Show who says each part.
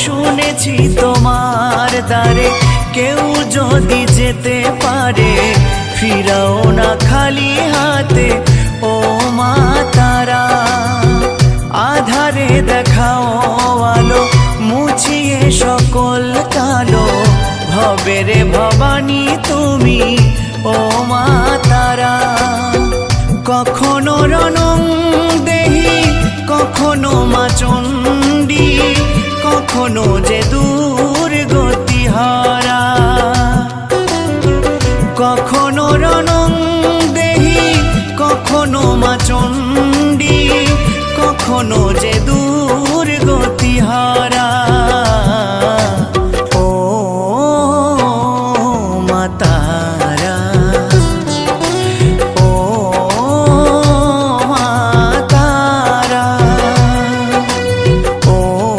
Speaker 1: শুনেছি তোমার দ্বারে কেউ যদি যেতে পারে ফিরাও না খালি হাতে ও মা তারা। আধারে দেখাও আলো মুছিয়ে সকল কালো, ভবেরে ভবানী তুমি ও মা তারা। কখনো রণং দেহি কখনো মা চণ্ডী, কখনো যে দুর্গতি হারা। কখনো রণং দেহি কখনো মা চণ্ডী, কখনো যে